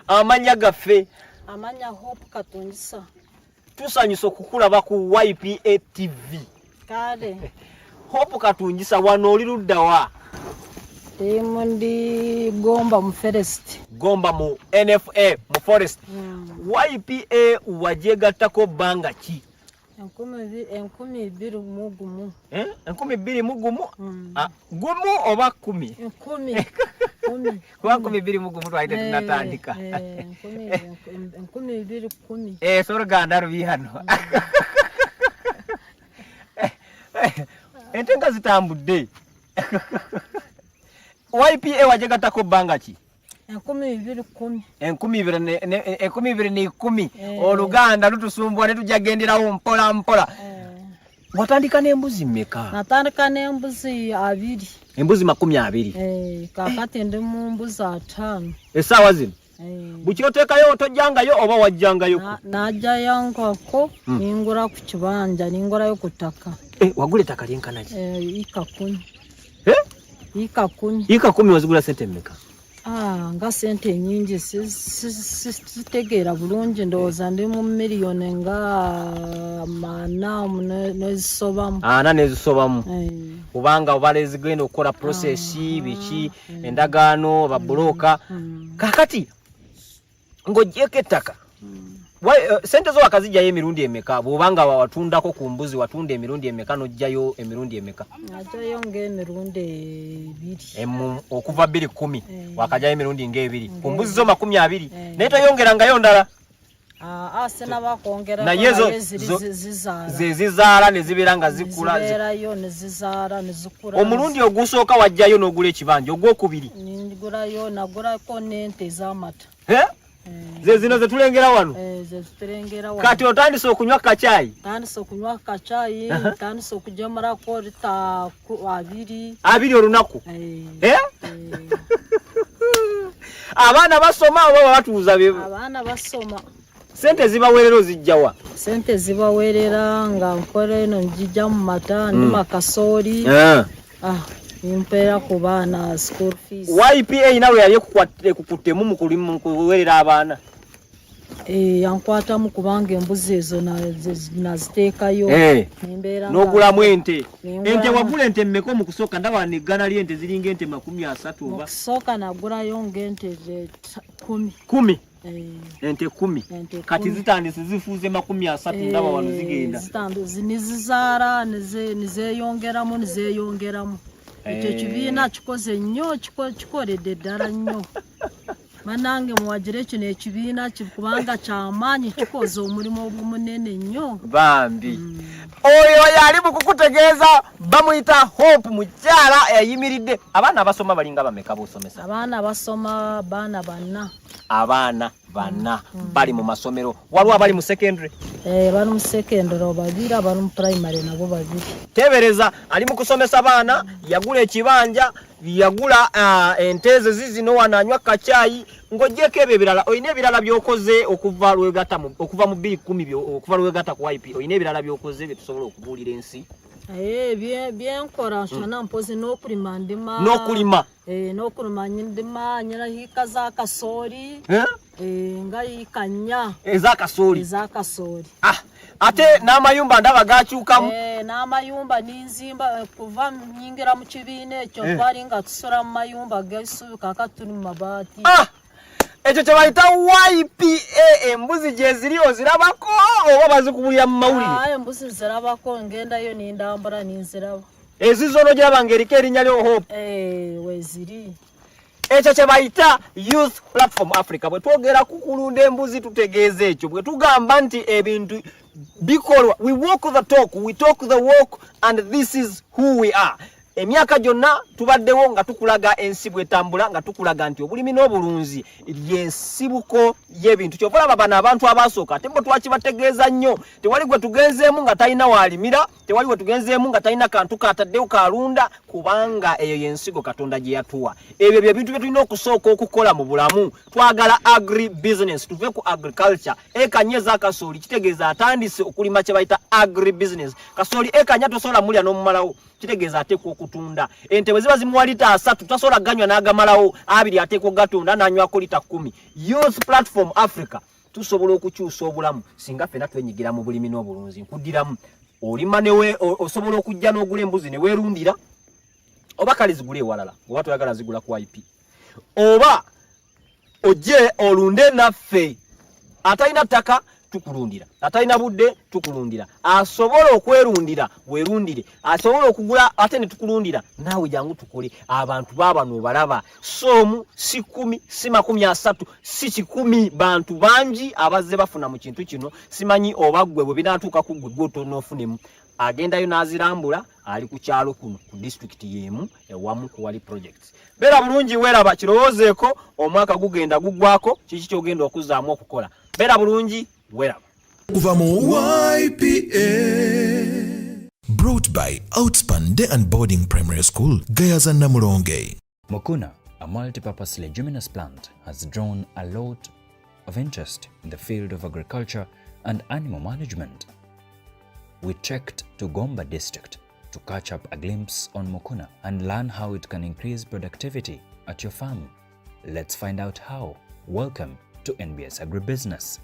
Amanya gaffe. Amanya Hope Katungisa. Tusanyusa okukulaba ku YPA TV. Kale. Hope Katungisa wano oli luddawa? Mundi Gomba mu Forest. Gomba mu NFA mu Forest. YPA wajegattako banga ki? 12 mugumu. 12 mugumu? Gumu oba 10? 10. Kwa 12 mugumu twaite tunatandika. 12 soroganda rubi hano. Entenga zitambudde. YPA wajegattako banga ki? 1210 oluganda lutusumbwa ne tujagenderawo mpola mpola. Watandika n'embuzi mmeka? Natandika n'embuzi 2. Embuzi 20. Kakati ndi mu mbuzi 5. Esaawa zino? Bukiroteekayo otojjangayo oba wajjangayo? Najjayo nkoko ningura ku kibanja ningurayo ku ttaka. Wagula ettaka lyenkana ki? Ika 10. Ika 10 wazigula sente mmeka? Nga sente nyingi sitegeera bulungi ndowooza ndi mu miliyoni nga 4 nezisobamu. 4 nezisobamu. Kubanga obala ezigenda okukola process biki endagaano babuloka. Kakati ng'oggyeko ettaka. Sente zo wakazijjayo emirundi emeka? Bw'obanga watundako ku mbuzi watunda emirundi emeka n'ojjayo emirundi emeka? Najjayo ng'emirundi 2. Okuva 210 wakajjayo emirundi ng'ebiri. Ku mbuzi zo 20. Naye toyongerangayo ndala? Sinaba kwongera naye zizaala ne zibeera nga zikula. Zibeerayo ne zizaala ne zikula. Omulundi ogusooka wajjayo n'ogula ekibanja ogwokubiri? Nigulayo nagulako n'ente ez'amata. Ze zino ze tulengera wano? Ze tulengera wano. Kati otandise okunywa kacaayi? Tandise okunywa kacaayi, tandise okugemurako lita 2. 2 olunaku? Abaana basoma oba batuuza? Abaana basoma. Sente zibaweerera ozijjawa? Sente zibaweerera nga nkola eno njijja mu mata ndi makasooli. Impera ku baana school fees. YPA inawe yali ekukuttemu mu kuweerera abaana? Yankwatamu kubanga embuzi ezo naziteekayo. N'ogulamu ente? Ente wagula ente mmeka mu kusooka? Ndaba n'eggana ly'ente ziringa ente 30 oba? Mu kusooka nagulayo ng'ente 10. 10? Ente 10. Kati zitandise zifuuze 30 ndaba wano zigenda. Nizizaala nizeeyongeramu. Ekyo kibiina kikoze nnyo kikoledde ddala nnyo. Manange muwagire kino ekibiina kubanga kyamaanyi kikoze omulimu omunene nnyo. Bambi. Oyo yali mu kukutegeeza bamuyita Hope mukyala eyayimiridde. Abaana abasoma balinga bameka b'osomesa? Abaana basoma baana 4. Abaana 4 bali mu masomero. Waliwo abali mu secondary? Bali mu secondary 2, abali mu primary nabo 2. Tebereza ali mu kusomesa baana, yagula ekibanja, yagula enteze zizino wananywa kacaayi. Ng'oggyeko ebyo ebirala oyina ebirala by'okoze okuva mu 2010 okuva lwegata ku YP oyina ebirala by'okoze bye tusobola okubuulira ensi? Byenkora nshana mpozi n'okulima ndima. N'okulima? N'okulima ndima nyina hika za kasooli. Nga hika 4. Ez'akasooli? Ez'akasooli. Ate n'amayumba ndaba gakyukamu? N'amayumba ninzimba kuva nyingira mu kibiina ekyo twali nga tusula mu mayumba g'essubi kakati tuli mu mabaati. Ekyo kye bayita YPA. Embuzi gye ziri ozirabako oba bazikubulira mu mawulire? Embuzi zirabako ngendayo nindambula ninziraba. Ezizo n'ogiraba ng'eriko erinnya lyo Hope? Weeziri. Ekyo kye bayita Youth Platform Africa. Bwe twogera ku kulunda embuzi tutegeeza ekyo. Bwe tugamba nti ebintu bikolwa, we walk the talk, we talk the walk, and this is who we are. Emyaka gyonna tubaddewo nga tukulaga ensi bw'etambula, nga tukulaga nti obulimi n'obulunzi y'ensibuko y'ebintu. Ky'olaba bano abantu abasooka ate bo twakibategeeza nnyo. Tewali gwe tugenzeemu nga talina waalimira, tewali gwe tugenzeemu nga talina kantu kataddewo kalunda, kubanga eyo y'ensigo Katonda gye yatuwa. Ebyo bye bintu bye tulina okusooka okukola mu bulamu. Twagala agri business, tuve ku agriculture. Eka 4 z'akasooli kitegeeza atandise okulima kye bayita agri business. Kasooli eka 4 tosobola mulya n'omumalawo. Kitegeeza ate ku kutunda. Ente bwe ziba zimuwa lita 3 tasobola ganywa n'agamalawo 2 ateeko gatunda n'anywako lita 10. Youth Platform Africa tusobola okukyusa obulamu singa ffenna twenyigira mu bulimi n'obulunzi. Nkuddiramu olima newe osobola okujja n'ogula embuzi ne weerundira oba kale zigule ewalala oba toyagala zigula ku IP oba ojje olunde naffe atalina ttaka tukulundira atalina budde tukulundira asobola okwerundira weerundire asobola okugula ate ne tukulundira naawe jangu tukole abantu baabano obalaba somu si 10 si 30 si 10 bantu bangi abazze bafuna mu kintu kino simanyi oba ggwe bwe binatuuka ku ggwe gw'otoonofunemu agendayo n'azirambula ali ku kyalo kuno ku district yemu ewamu ku wali projects. Beera bulungi weeraba kirowoozeeko omwaka gugenda guggwako kiki kyogenda okuzaamu okukola. Beera bulungi weeraba. Kuva mu YPA. Brought by Outspan Day and Boarding Primary School, Gayaza Namulonge. Mukuna, a multi-purpose leguminous plant, has drawn a lot of interest in the field of agriculture and animal management. We trekked to Gomba district to catch up a glimpse on Mukuna and learn how it can increase productivity at your farm. Let's find out how. Welcome to NBS Agribusiness.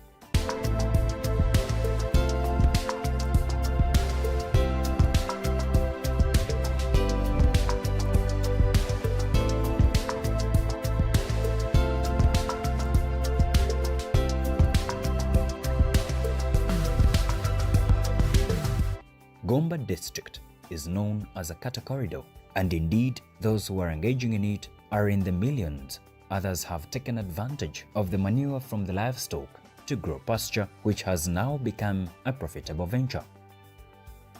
Gomba district is known as a cattle corridor, and indeed those who are engaging in it are in the millions. Others have taken advantage of the manure from the livestock to grow pasture, which has now become a profitable venture.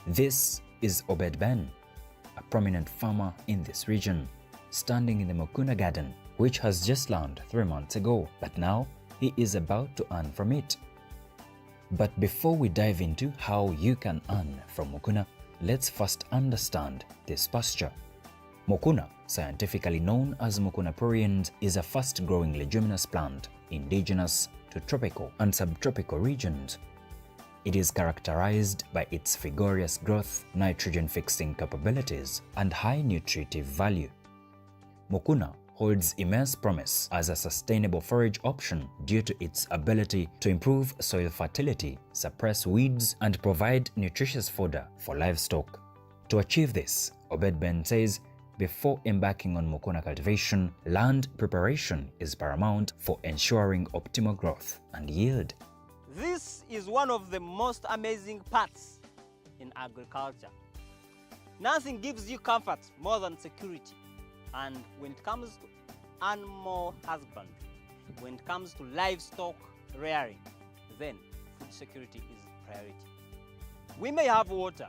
This is Obed Ben, a prominent farmer in this region, standing in the Mukuna garden, which has just learned 3 months ago, but now he is about to earn from it. But before we dive into how you can earn from Mukuna, let's first understand this pasture. Mukuna, scientifically known as Mucuna pruriens, is a fast-growing leguminous plant indigenous to tropical and subtropical regions. It is characterized by its vigorous growth, nitrogen-fixing capabilities, and high nutritive value. Mukuna holds immense promise as a sustainable forage option due to its ability to improve soil fertility, suppress weeds, and provide nutritious fodder for livestock. To achieve this, Obed Ben says, before embarking on Mukuna cultivation, land preparation is paramount for ensuring optimal growth and yield. This is one of the most amazing parts in agriculture. Nothing gives you comfort more than security. And when it comes to animal husbandry, when it comes to livestock rearing, then food security is priority. We may have water,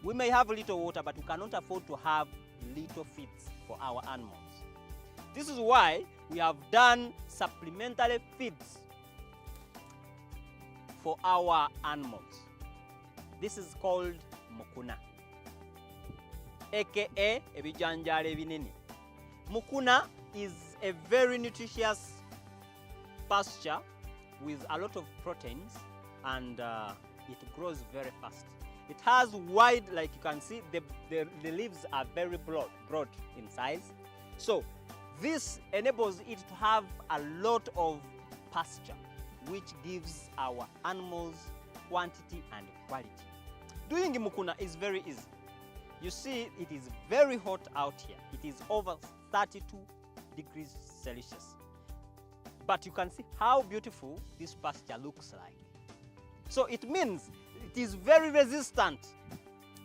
we may have little water, but we cannot afford to have little feeds for our animals. This is why we have done supplementary feeds for our animals. This is called Mukuna, aka ebijanjala ebinene. Mukuna is a very nutritious pasture with a lot of proteins, and it grows very fast. It has wide, like you can see, the leaves are very broad in size. So this enables it to have a lot of pasture, which gives our animals quantity and quality. Doing Mukuna is very easy. You see, it is very hot out here. It is over 32 degrees Celsius. But you can see how beautiful this pasture looks like. So it means it is very resistant.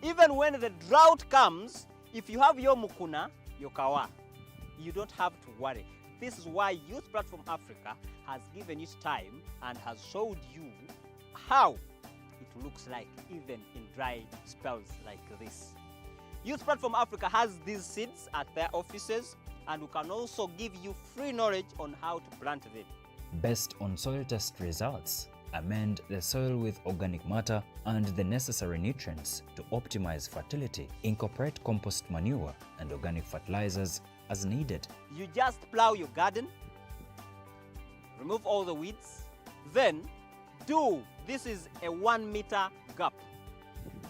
Even when the drought comes, if you have your Mukuna, your kawa, you don't have to worry. This is why Youth Platform Africa has given it time and has showed you how it looks like even in dry spells like this. Youth Platform Africa has these seeds at their offices, and we can also give you free knowledge on how to plant them. Based on soil test results, amend the soil with organic matter and the necessary nutrients to optimize fertility. Incorporate compost manure and organic fertilizers as needed. You just plow your garden, remove all the weeds, then this is a 1 meter gap.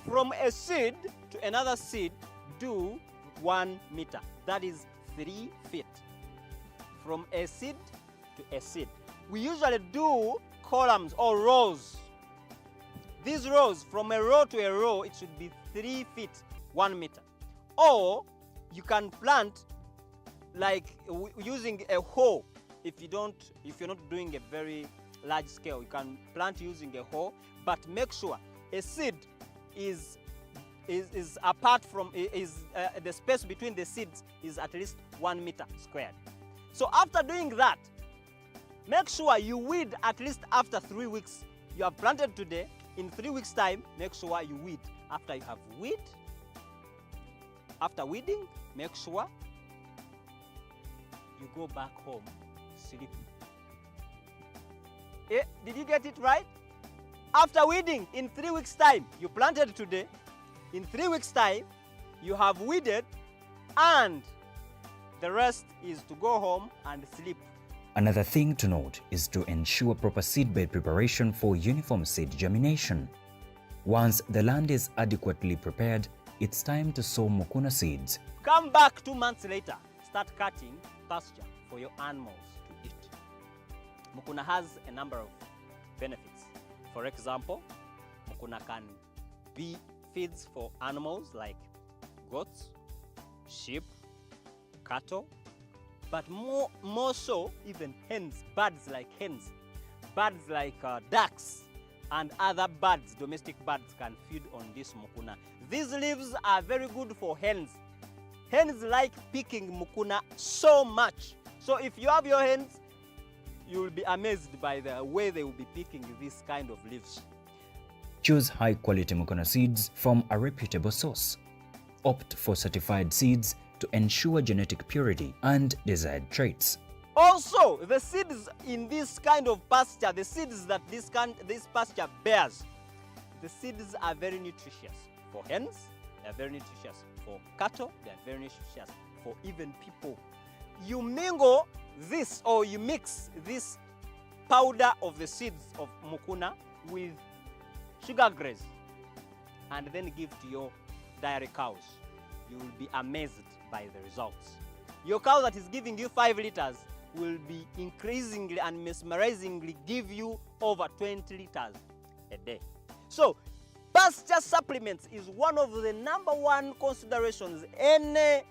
From a seed to another seed, do 1 meter. That is 3 feet. From a seed to a seed. We usually do columns or rows. These rows, from a row to a row, it should be 3 feet, 1 meter. Or you can plant like using a hoe. If you're not doing a very large scale, you can plant using a hoe, but make sure a seed is apart from the space between the seeds is at least 1 meter squared. So after doing that, make sure you weed at least after 3 weeks. You have planted today. In 3 weeks' time, make sure you weed. After you have weed, after weeding, make sure you go back home, sleep. Did you get it right? After weeding, in 3 weeks' time, you planted today. In 3 weeks' time, you have weeded, and the rest is to go home and sleep. Another thing to note is to ensure proper seedbed preparation for uniform seed germination. Once the land is adequately prepared, it's time to sow mukuna seeds. Come back 2 months later, start cutting pasture for your animals to eat. Mukuna has a number of benefits. For example, mukuna can be feeds for animals like goats, sheep, cattle, but more so even hens, birds like ducks, and other birds, domestic birds can feed on this mukuna. These leaves are very good for hens. Hens like picking mukuna so much. So if you have your hens, you will be amazed by the way they will be picking this kind of leaves. Choose high-quality mukuna seeds from a reputable source. Opt for certified seeds to ensure genetic purity and desired traits. Also, the seeds in this kind of pasture, the seeds that this pasture bears, the seeds are very nutritious for hens, they are very nutritious for cattle, they are very nutritious for even people. You mingle this, or you mix this powder of the seeds of mukuna with sugar grass and then give to your dairy cows. You will be amazed by the results. Your cow that is giving you 5 liters will be increasingly and mesmerizingly give you over 20 liters a day. So pasture supplements is one of the #1 considerations any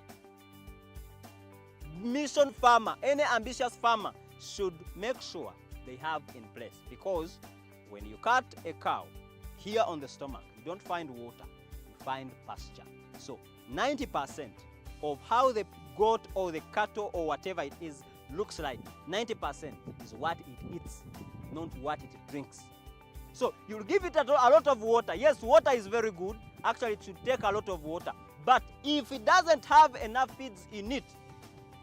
mission farmer, any ambitious farmer should make sure they have in place, because when you cut a cow here on the stomach, you don't find water, you find pasture. So 90% of how the goat or the cattle or whatever it is looks like, 90% is what it eats, not what it drinks. So you'll give it a lot of water. Yes, water is very good. Actually, it should take a lot of water. But if it doesn't have enough feeds in it,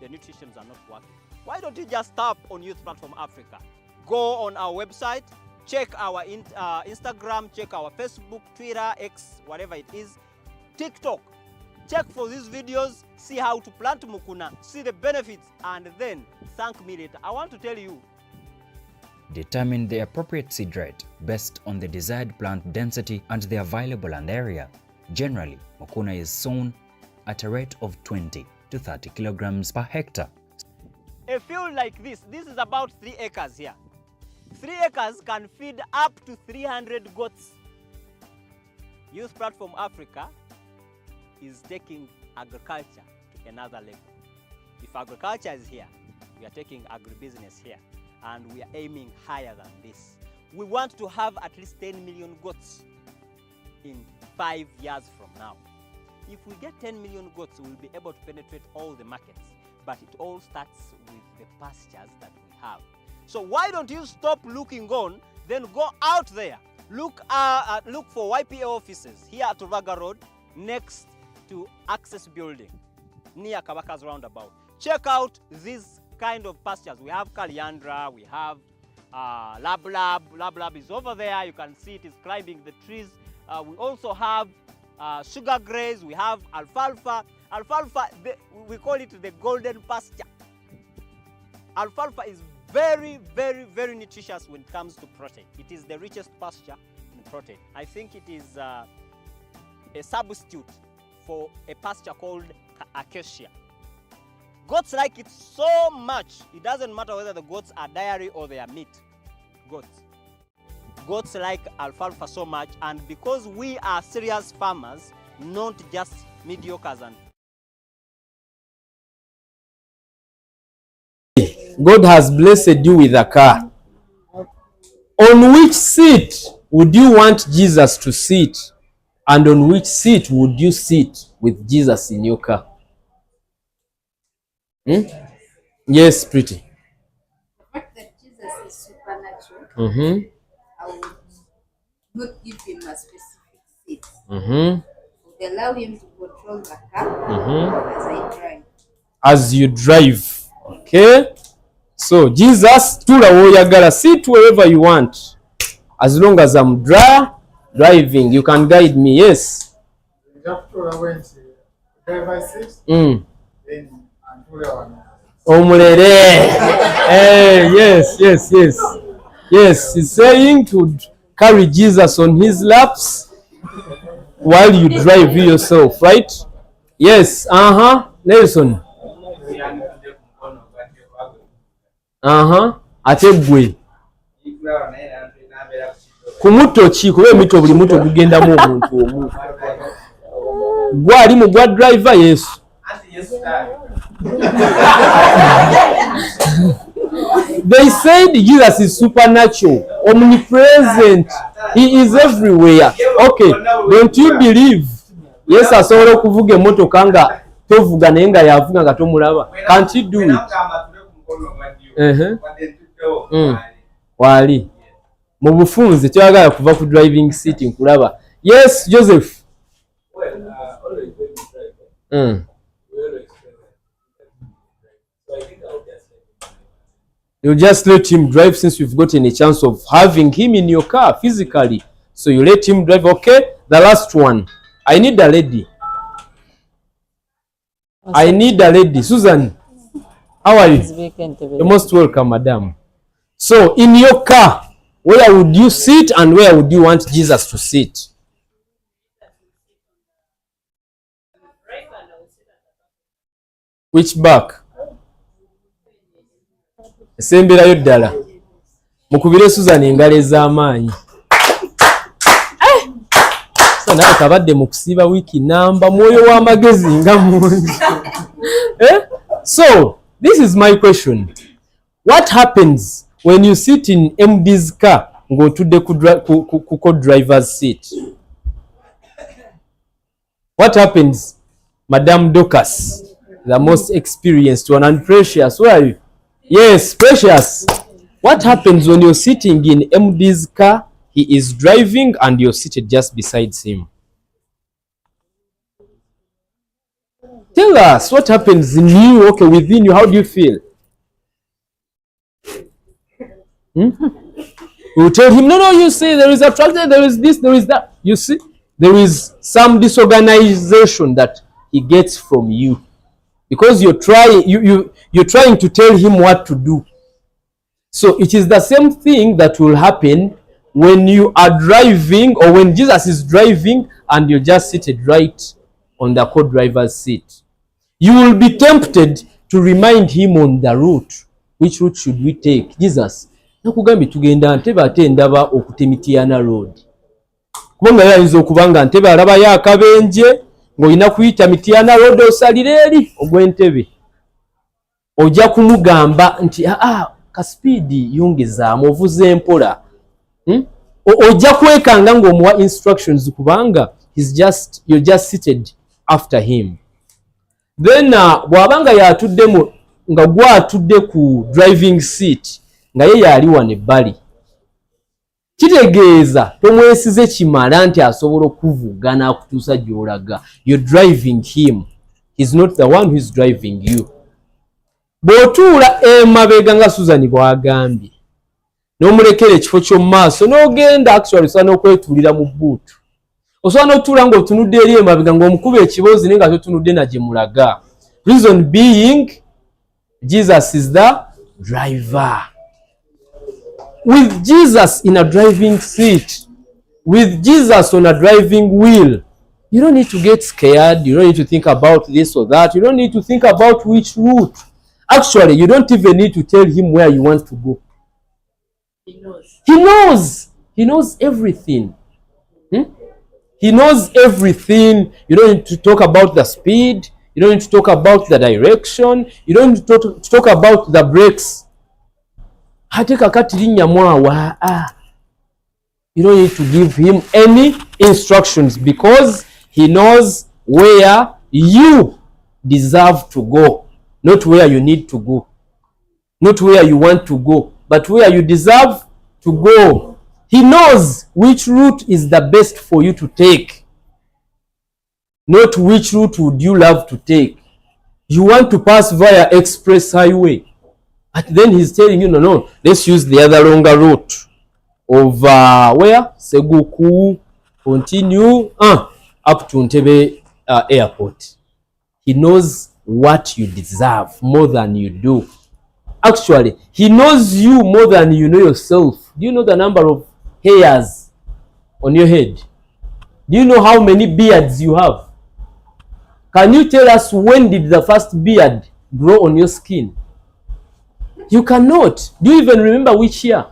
the nutritions are not working. Why don't you just tap on Youth Platform Africa? Go on our website, check our Instagram, check our Facebook, Twitter, X, whatever it is, TikTok. Check for these videos, see how to plant mukuna, see the benefits, and then thank me later. I want to tell you. Determine the appropriate seed rate based on the desired plant density and the available land area. Generally, mukuna is sown at a rate of 20 to 30 kilograms per hectare. A field like this is about 3 acres here. 3 acres can feed up to 300 goats. Youth Platform Africa is taking agriculture to another level. If agriculture is here, we are taking agribusiness here, and we are aiming higher than this. We want to have at least 10 million goats in 5 years from now. If we get 10 million goats, we'll be able to penetrate all the markets, but it all starts with the pastures that we have. So why don't you stop looking on, then go out there. Look for YPA offices here at Rubaga Road, next to Access Building, near Kabaka's Roundabout. Check out these kind of pastures. We have Caliandra, we have Lab Lab. Lab Lab is over there. You can see it is climbing the trees. We also have sugar grass. We have alfalfa. Alfalfa, we call it the golden pasture. Alfalfa is very, very, very nutritious when it comes to protein. It is the richest pasture in protein. I think it is a substitute for a pasture called acacia. Goats like it so much. It doesn't matter whether the goats are dairy or they are meat. Goats like alfalfa so much, and because we are serious farmers, not just mediocres. And God has blessed you with a car. On which seat would you want Jesus to sit? And on which seat would you sit with Jesus in your car? Yes, pretty. The fact that Jesus is supernatural, I would not give him a specific seat. I would allow him to control the car as I drive. As you drive. Okay? So, Jesus, tula woyagala, sit wherever you want. As long as I'm driving, you can guide me. Yes. Omulere. Hey, yes. Yes, he's saying to carry Jesus on his laps while you drive yourself, right? Yes, Nelson. Ate gwe. Ku muto ki kuba emito buli muto gugendamu omuntu omu. Gwali mu gwa driver Yesu. They said Jesus is supernatural, omnipresent. He is everywhere. Okay, don't you believe? Yes, asobola okuvuga emmotoka nga tovuga naye nga yavuga nga tomulaba. Can't you do it? Wali. Mu bufunze toyagala kuva ku driving seat nkulaba. Yes, Joseph. You just let him drive since you've gotten a chance of having him in your car physically. So you let him drive. Okay, the last one. I need a lady. Susan, how are you? You're most welcome, madam. So in your car, where would you sit and where would you want Jesus to sit? Which back? Esemberayo ddala. Mukubire Susan engalo ez'amaanyi. So naye kabadde mu kusiiba wiiki namba mwoyo w'amagezi nga mungi. So this is my question. What happens when you sit in MD's car ng'otudde ku co-driver's seat? What happens? Madam Dorcas, the most experienced one, and Precious, where are you? Yes, Precious. What happens when you're sitting in MD's car, he is driving and you're seated just beside him? Tell us what happens in you, okay, within you. How do you feel? You tell him, no, you see, there is a tractor, there is this, there is that. You see, there is some disorganization that he gets from you because you're trying to tell him what to do. So it is the same thing that will happen when you are driving or when Jesus is driving and you're just seated right on the co-driver's seat. You will be tempted to remind him on the route. Which route should we take? Jesus, nakugambye tugenda Ntebe ate ndaba okutemitiana road. Kubanga yayinza okubanga Ntebe alabayo akabenje ng'olina kuyita Mitiana road osalire eri ogw'Entebe. Ojja kumugamba nti ka speedi yongezaamu ovuze mpola. Ojja kwekanga ng'omuwa instructions kubanga you're just seated after him. Then bw'abanga yatuddemu nga gwatudde ku driving seat nga ye yali wano ebbali, kitegeeza tomwesize kimala nti asobola okuvuga n'akutuusa gy'olaga. You're driving him. He's not the one who's driving you. Bw'otuula emabega nga Susan bw'agambye n'omulekera ekifo ky'omu maaso n'ogenda actually osobola n'okwetuulira mu bbuutu. Osobola n'otuula ng'otunudde eri emabega ng'omukuba ekibozi naye nga totunudde na gye mulaga. Reason being, Jesus is the driver. With Jesus in a driving seat, with Jesus on a driving wheel, You don't need to get scared. You don't need to think about this or that. You don't need to think about which route. Actually, you don't even need to tell him where you want to go. He knows. He knows. He knows everything. He knows everything. You don't need to talk about the speed. You don't need to talk about the direction. You don't need to talk about the brakes. You don't need to give him any instructions because he knows where you deserve to go, not where you need to go, not where you want to go, but where you deserve to go. He knows which route is the best for you to take, not which route would you love to take. You want to pass via express highway, but then he's telling you, no, let's use the other longer route of where? Seguku, continue up to Entebbe airport. He knows what you deserve more than you do. Actually, he knows you more than you know yourself. Do you know the number of hairs on your head? Do you know how many beards you have? Can you tell us when did the first beard grow on your skin? You cannot. Do you even remember which year?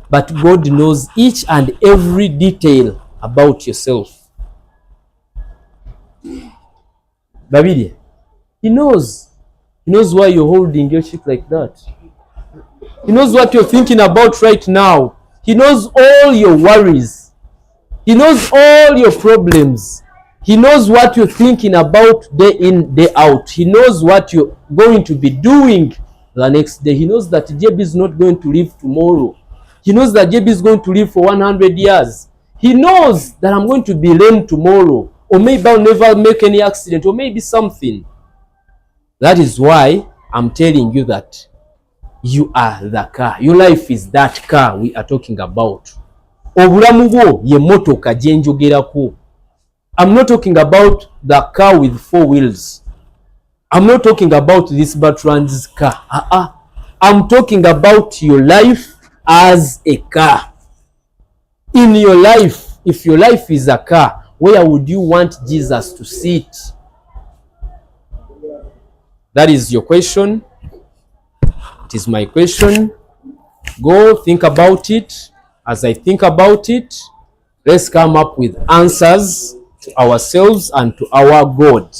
But God knows each and every detail about yourself. Babidi, he knows. He knows why you're holding your shit like that. He knows what you're thinking about right now. He knows all your worries. He knows all your problems. He knows what you're thinking about day in, day out. He knows what you're going to be doing the next day. He knows that JB is not going to live tomorrow. He knows that JB is going to live for 100 years. He knows that I'm going to be lame tomorrow. Or maybe I'll never make any accident. Or maybe something. That is why I'm telling you that you are the car. Your life is that car we are talking about. Obulamu bwo ye motoka gye njogerako. I'm not talking about the car with 4 wheels. I'm not talking about this Bertrand's car. I'm talking about your life as a car. In your life, if your life is a car, where would you want Jesus to sit? That is your question. It is my question. Go think about it. As I think about it, let's come up with answers to ourselves and to our God.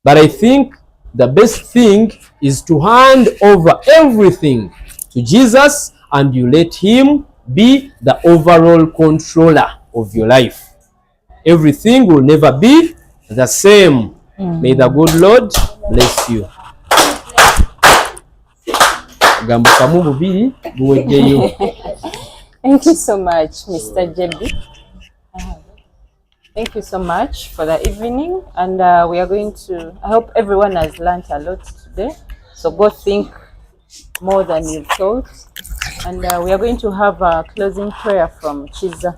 But I think the best thing is to hand over everything to Jesus and you let him be the overall controller of your life. Everything will never be the same. May the good Lord bless you. Thank you so much, Mr. JB. Thank you so much for the evening, and we are going to, I hope everyone has learned a lot today, so go think more than you've thought, and we are going to have a closing prayer from Chiza.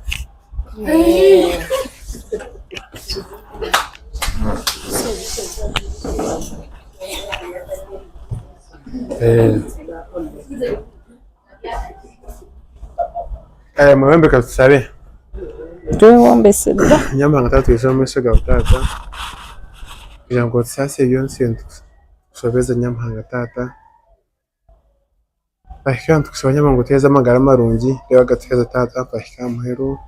Mwembe katusabe Twewombesebwa nyamanga tatwesha omumaiso gawe taata kugira ngu otusaase byonsi tusobeze nyamahanga taata ahika ntukusaba nyamanga otuheeze amagara marungi reeba gatuheeze taata twahika muheru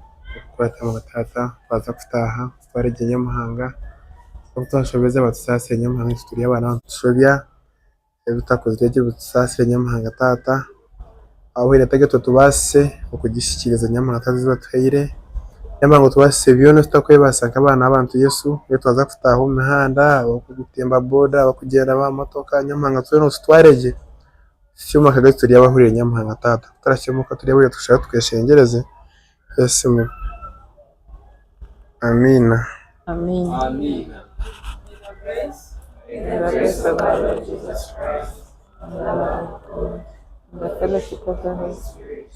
okukwatama taata twaza kutaaha twaregye nyamahanga okutusobeze batusaase nyamahanga turi abana tusobya ebitakozire gye butusaasire nyamahanga taata aho ire tage tubaase okugishikiriza nyamahanga taata zibatuheire nyamahanga tubase byona tutakwebasa nk'abana abantu Yesu iyo twaza kutaaha mu mihanda okugutemba boda abakugenda ba motoka nyamahanga tweno tutwareje cyuma kaga turi abahurire nyamahanga taata turashemuka turi abahurire tushaka tukeshengereze Yesu. Amina. Amen. Amen. The fellowship of the Holy Spirit.